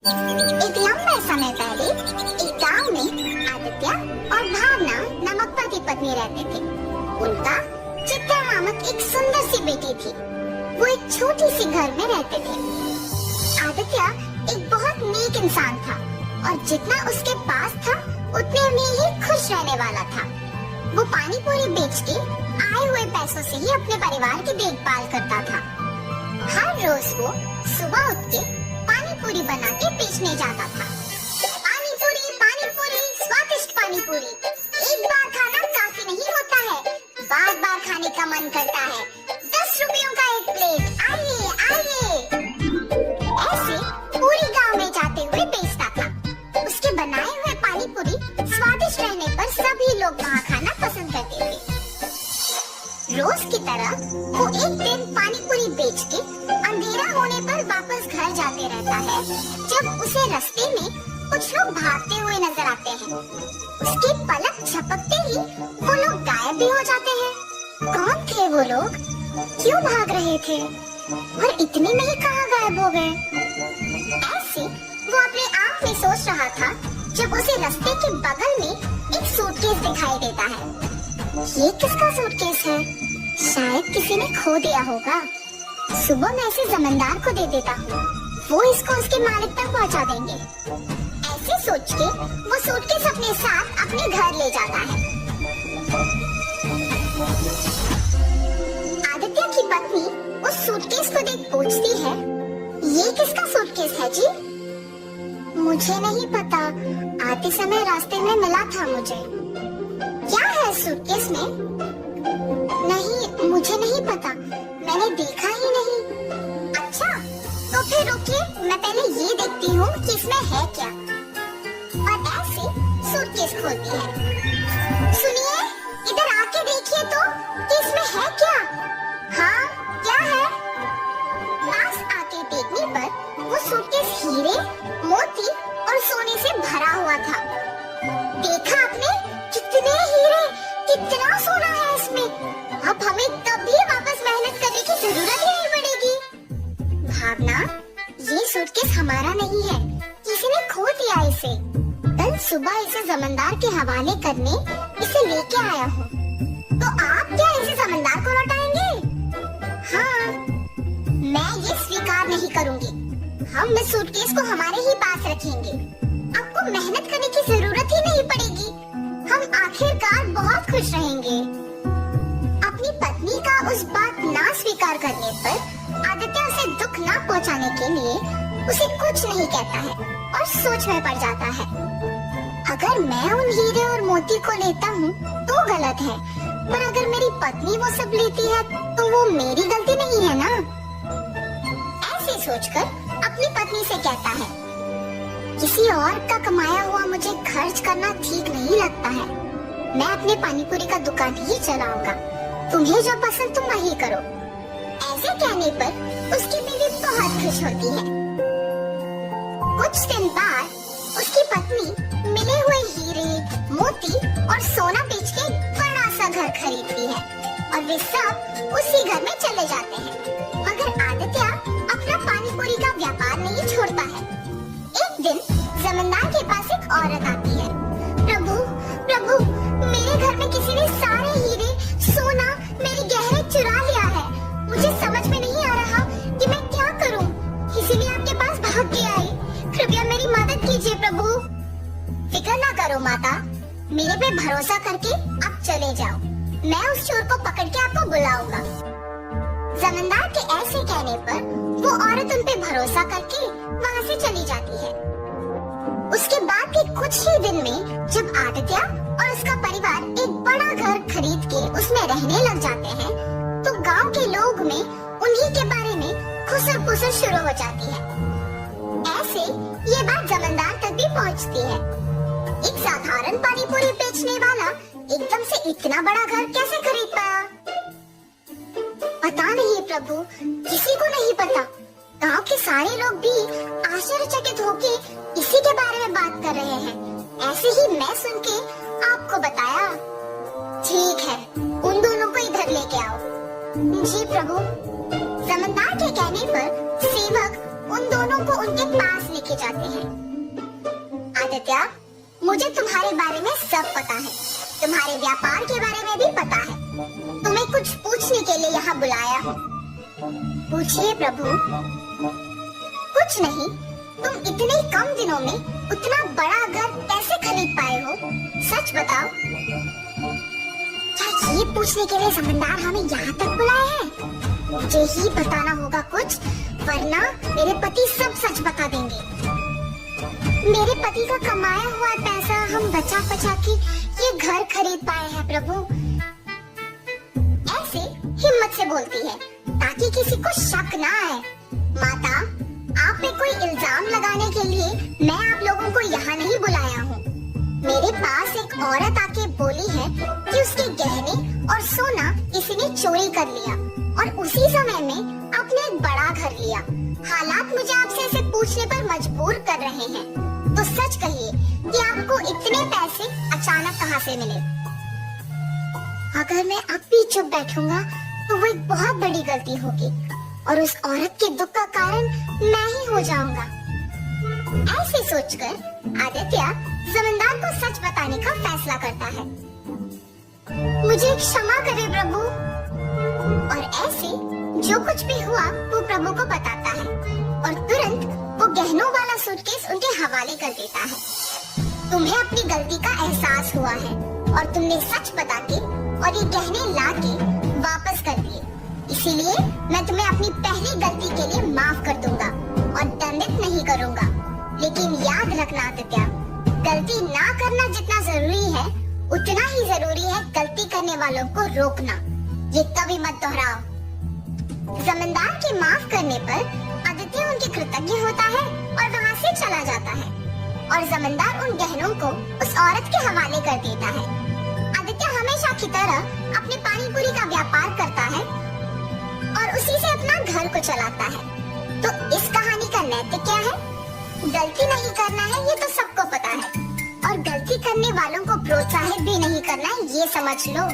एक लंबे समय पहले एक गांव में आदित्य और भावना नामक पति पत्नी रहते थे। उनका चित्रा नामक एक सुंदर सी बेटी थी। वो एक छोटी सी घर में रहते थे। आदित्य एक बहुत नेक इंसान था और जितना उसके पास था उतने में ही खुश रहने वाला था। वो पानी पूरी बेच के आए हुए पैसों से ही अपने परिवार की देखभाल करता था। हर रोज वो सुबह उठ के पानी पूरी बना के बेचने जाता था। पानी पूरी स्वादिष्ट पानी पूरी। एक बार खाना काफी नहीं होता है, बार बार खाने का मन करता है। 10 रुपयों का एक प्लेट, आइए आइए। ऐसे पूरी गांव में जाते हुए बेचता था। उसके बनाए हुए पानी पूरी स्वादिष्ट रहने पर सभी लोग वहाँ खाना पसंद करते थे। रोज की तरह वो एक दिन पानी पूरी बेच के अंधेरा होने पर वापस घर जाते रहता है, जब उसे रास्ते में कुछ लोग भागते हुए नजर आते हैं। उसकी पलक झपकते ही वो लोग गायब भी हो जाते हैं। कौन थे वो लोग? क्यों भाग रहे थे? और इतने में ही कहाँ गायब हो गए? ऐसे वो अपने आप में सोच रहा था जब उसे रास्ते के बगल में एक सूटकेस दिखाई देता है। ये किसका सूटकेस है? शायद किसी ने खो दिया होगा। सुबह मैं इसे जमींदार को दे देता हूँ, वो इसको उसके मालिक तक पहुँचा देंगे। ऐसे सोच के वो सूटकेस अपने साथ अपने घर ले जाता है। आदित्य की पत्नी उस सूटकेस को देख पूछती है, ये किसका सूटकेस है जी? मुझे नहीं पता, आते समय रास्ते में मिला था मुझे। क्या है सूटकेस में? नहीं, मुझे नहीं पता, मैंने देखा ही नहीं। अच्छा, तो फिर रुकिए, मैं पहले ये देखती हूँ कि इसमें है क्या। और ऐसे सूटकेस खोलती है। सुनिए, इधर आके देखिए तो कि इसमें है क्या। हाँ, क्या है? पास आके देखने पर वो सूटकेस हीरे, मोती और सोने से भरा हुआ था। देखा आपने? कितने हीरे, कितना सोना है इसमें। अब हमें कभी वापस मेहनत करने की जरूरत ही नहीं पड़ेगी। भावना, ये सूटकेस हमारा नहीं है, किसी ने खो दिया इसे। कल सुबह इसे जमींदार के हवाले करने इसे लेके आया हूँ। तो आप क्या इसे जमींदार को लौटाएंगे? हाँ, मैं ये स्वीकार नहीं करूँगी। हम इस सूटकेस को हमारे ही पास रखेंगे। आपको मेहनत करने की जरूरत ही नहीं पड़ेगी। हम आखिरकार बहुत खुश रहेंगे। अपनी पत्नी का उस बात ना स्वीकार करने पर आदित्य उसे दुख ना पहुंचाने के लिए उसे कुछ नहीं कहता है और सोच में पड़ जाता है। अगर मैं उन हीरे और मोती को लेता हूँ तो गलत है, पर अगर मेरी पत्नी वो सब लेती है तो वो मेरी गलती नहीं है ना। ऐसे सोचकर अपनी पत्नी से कहता है, किसी और का कमाया हुआ मुझे खर्च करना ठीक नहीं लगता है। मैं अपने पानीपुरी का दुकान ही चलाऊंगा। तुम्हें जो पसंद तुम वही करो। ऐसे कहने पर उसकी बीवी बहुत खुश होती है। कुछ दिन बाद उसकी पत्नी मिले हुए हीरे, मोती और सोना बेच के बड़ा सा घर खरीदती है और वे सब उसी घर में चले जाते हैं। मगर आदित्य अपना पानीपुरी का व्यापार नहीं छोड़ता है। एक दिन जमींदार के पास एक औरत आती है। प्रभु, प्रभु, मेरे घर में किसी ने सारे हीरे, सोना, मेरी गहने चुरा लिया है। मुझे समझ में नहीं आ रहा कि मैं क्या करूं, इसीलिए आपके पास भाग के आई। कृपया मेरी मदद कीजिए प्रभु। फिक्र ना करो माता, मेरे पे भरोसा करके आप चले जाओ। मैं उस चोर को पकड़ के आपको बुलाऊंगा। जमींदार के ऐसे कहने पर वो औरत उन पे भरोसा करके वहाँ से चली जाती है। उसके बाद भी कुछ ही दिन में जब आदित्य और उसका परिवार एक बड़ा घर खरीद के उसमें रहने लग जाते हैं, तो गांव के लोग में उन्हीं के बारे में खुसर पुसर शुरू हो जाती है। ऐसे ये बात जमींदार तक भी पहुंचती है। एक साधारण पानीपुरी बेचने वाला एकदम से इतना बड़ा घर कैसे खरीद पाया? पता नहीं प्रभु, किसी को नहीं पता। गांव के सारे लोग भी आश्चर्यचकित होके इसी के बारे में बात कर रहे हैं। ऐसे ही मैं सुन के आपको बताया। ठीक है, उन दोनों को इधर लेके आओ। जी प्रभु। जमींदार के कहने पर सेवक उन दोनों को उनके पास लेके जाते हैं। आदित्य, मुझे तुम्हारे बारे में सब पता है। तुम्हारे व्यापार के बारे में भी पता है। तुम्हें कुछ पूछने के लिए यहाँ बुलाया। पूछिए प्रभु। कुछ नहीं, तुम इतने कम दिनों में उतना बड़ा घर कैसे खरीद पाए हो? सच बताओ। क्या ये पूछने के लिए समझदार हमें यहाँ तक बुलाए हैं? मुझे ही बताना होगा कुछ, वरना मेरे पति सब सच बता देंगे। मेरे पति का कमाया हुआ पैसा हम बचा बचा के ये घर खरीद पाए हैं प्रभु। ऐसे हिम्मत से बोलती है ताकि किसी को शक ना आए। माता, आप पे कोई इल्जाम लगाने के लिए मैं आप लोगों को यहाँ नहीं बुलाया हूँ। मेरे पास एक औरत आके बोली है कि उसके गहने और सोना किसी ने चोरी कर लिया और उसी समय में आपने एक बड़ा घर लिया। हालात मुझे आपसे ऐसे पूछने पर मजबूर कर रहे हैं, तो सच कहिए कि आपको इतने पैसे अचानक कहाँ से मिले? अगर मैं अब भी चुप बैठूंगा तो वो एक बहुत बड़ी गलती होगी और उस औरत के दुख का कारण मैं ही हो जाऊंगा। ऐसे सोचकर आदित्य जमींदार को सच बताने का फैसला करता है। मुझे क्षमा करें प्रभु। और ऐसे जो कुछ भी हुआ वो प्रभु को बताता है और तुरंत वो गहनों वाला सूटकेस उनके हवाले कर देता है। तुम्हें अपनी गलती का एहसास हुआ है और तुमने सच बता के और ये गहने ला के वापस कर दिए। इसीलिए मैं तुम्हें अपनी पहली गलती के लिए माफ कर दूंगा और दंडित नहीं करूंगा। लेकिन याद रखना आदित्य, गलती ना करना जितना जरूरी है उतना ही जरूरी है गलती करने वालों को रोकना। ये कभी मत दोहराओ। जमींदार के माफ करने पर आदित्य उनके कृतज्ञ होता है और वहाँ से चला जाता है और जमींदार उन गहनों को उस औरत के हवाले कर देता है। आदित्य हमेशा की तरह अपने पानी पूरी का व्यापार करता है और उसी से अपना घर को चलाता है। तो इस कहानी का नैतिक क्या है? गलती नहीं करना है, ये तो सबको पता है, और गलती करने वालों को प्रोत्साहित भी नहीं करना है, ये समझ लो।